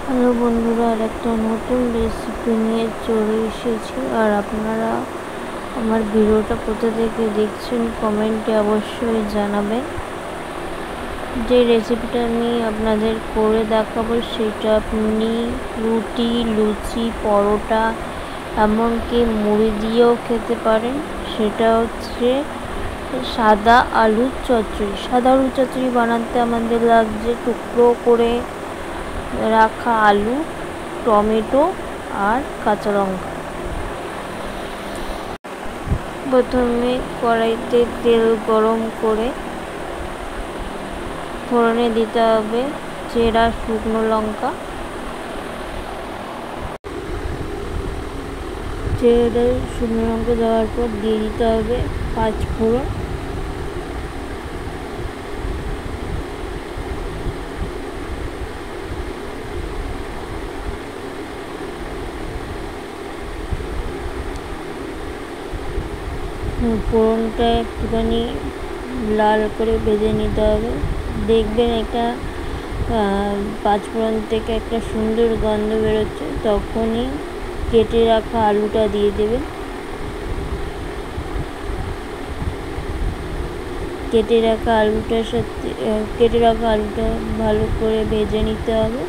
Hello বন্ধুরা, আর একটা নতুন রেসিপি নিয়ে চলে এসেছি। আর আপনারা আমার ভিডিওটা কোথা থেকে দেখছেন কমেন্টে অবশ্যই জানাবেন। যে রেসিপিটা আমি আপনাদের করে দেখাবো সেটা আপনি রুটি, লুচি, পরোটা, এমনকি মুড়ি দিয়েও খেতে পারেন। সেটা হচ্ছে সাদা আলুর চচ্চড়ি। সাদা আলুর চচ্চড়ি বানাতে আমাদের লাগছে টুকরো করে রাখা আলু, টমেটো আর কাঁচা লঙ্কা। প্রথমে কড়াইতে তেল গরম করে ফোড়নে দিতে হবে চেরা শুকনো লঙ্কা, চেরা শুকনো লঙ্কা দেওয়ার পর দিয়ে দিতে হবে পাঁচ ফোড়ন, ফোড়নটা একটুখানি লাল করে ভেজে নিতে হবে। দেখবেন একটা পাঁচ ফোড়ন থেকে একটা সুন্দর গন্ধ বেরোচ্ছে, তখনই কেটে রাখা আলুটা দিয়ে দেবেন। কেটে রাখা আলুটা ভালো করে ভেজে নিতে হবে।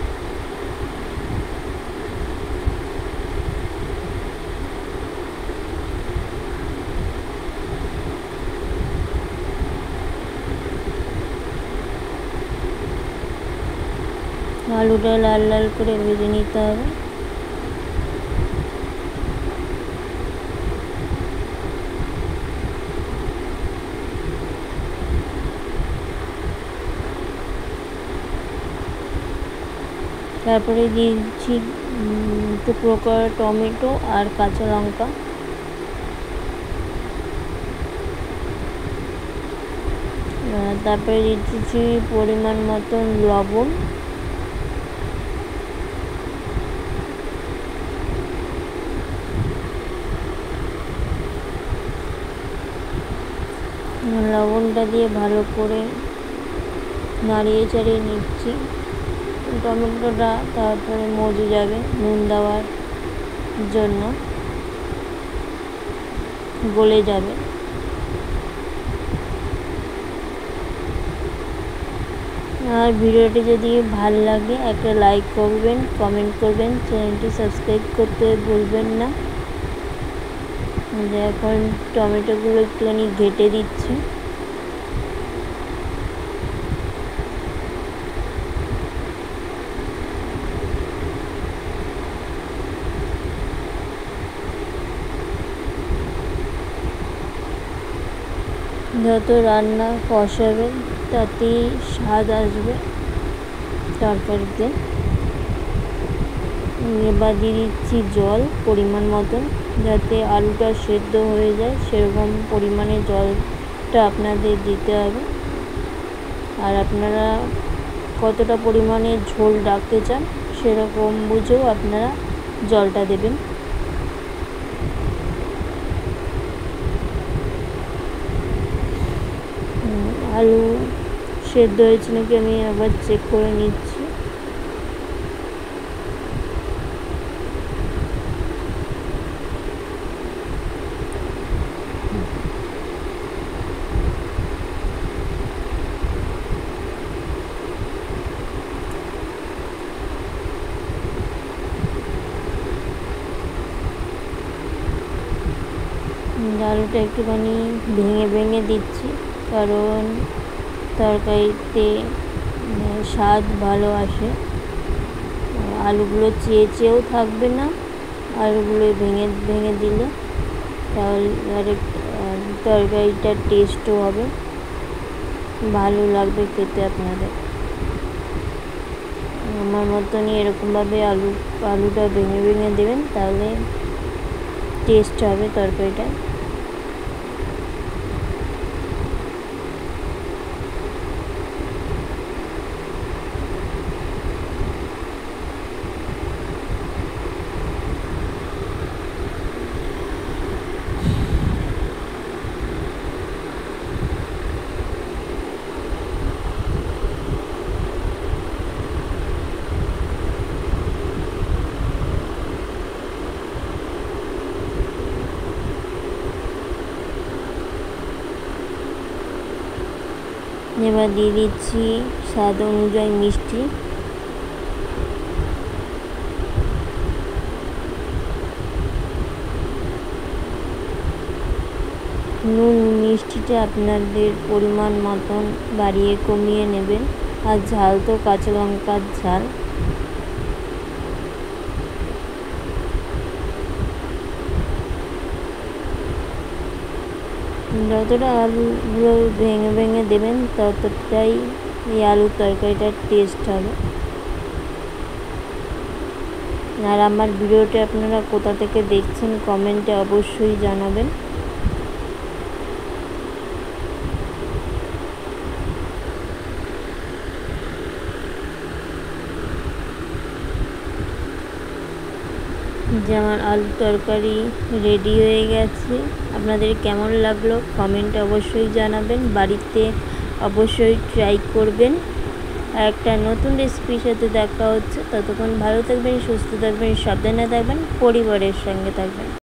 আলুটা লাল লাল করে ভেজে নিতে হবে। তারপরে দিয়ে দিচ্ছি টুকরো করা টমেটো আর কাঁচা লঙ্কা। তারপরে দিয়ে দিচ্ছি পরিমাণ মতন লবণ, লবণটা দিয়ে ভালো করে নাড়িয়ে চাড়িয়ে নিচ্ছি। টমেটোটা তারপরে মজে যাবে নুন দেওয়ার জন্য, গলে যাবে। আর ভিডিওটি যদি ভালো লাগে একটা লাইক করবেন, কমেন্ট করবেন, চ্যানেলটি সাবস্ক্রাইব করতে ভুলবেন না। এখন টমেটোগুলো একটুখানি ঘেটে দিচ্ছি। যত রান্না কষাবেন তাতেই স্বাদ আসবে তরকারিতে। এবার দিয়ে দিচ্ছি জল পরিমাণ মতন, যাতে আলুটা সেদ্ধ হয়ে যায় সেরকম পরিমাণে জলটা আপনাদের দিতে হবে। আর আপনারা কতটা পরিমাণে ঝোল রাখতে চান সেরকম বুঝেও আপনারা জলটা দেবেন। আলু সেদ্ধ হয়েছে নাকি আমি আবার চেক করে নিচ্ছি। আলুটা একটুখানি ভেঙে ভেঙে দিচ্ছি, কারণ তরকারিতে স্বাদ ভালো আসে। আলুগুলো চেয়েও থাকবে না, আলুগুলো ভেঙে ভেঙে দিলে তাহলে তরকারিটার টেস্টও হবে, ভালো লাগবে খেতে আপনাদের। আমার মতনই এরকমভাবে আলুটা ভেঙে ভেঙে দেবেন, তাহলে টেস্ট হবে তরকারিটা। এবার দিয়ে দিচ্ছি স্বাদ অনুযায়ী মিষ্টি। নুন মিষ্টিটা আপনাদের পরিমাণ মতন বাড়িয়ে কমিয়ে নেবেন। আর ঝাল তো কাঁচা লঙ্কার ঝাল। যতটা আলুগুলো ভেঙে ভেঙে দেবেন ততটাই এই আলুর তরকারিটার টেস্ট হবে। আর আমার ভিডিওটা আপনারা কোথা থেকে দেখছেন কমেন্টে অবশ্যই জানাবেন। যে আমার আলুর তরকারি রেডি হয়ে গেছে। আপনাদের কেমন লাগলো কমেন্টে অবশ্যই জানাবেন। বাড়িতে অবশ্যই ট্রাই করবেন। আর একটা নতুন রেসিপির সাথে দেখা হচ্ছে। ততক্ষণ ভালো থাকবেন, সুস্থ থাকবেন, সাবধানে থাকবেন, পরিবারের সঙ্গে থাকবেন।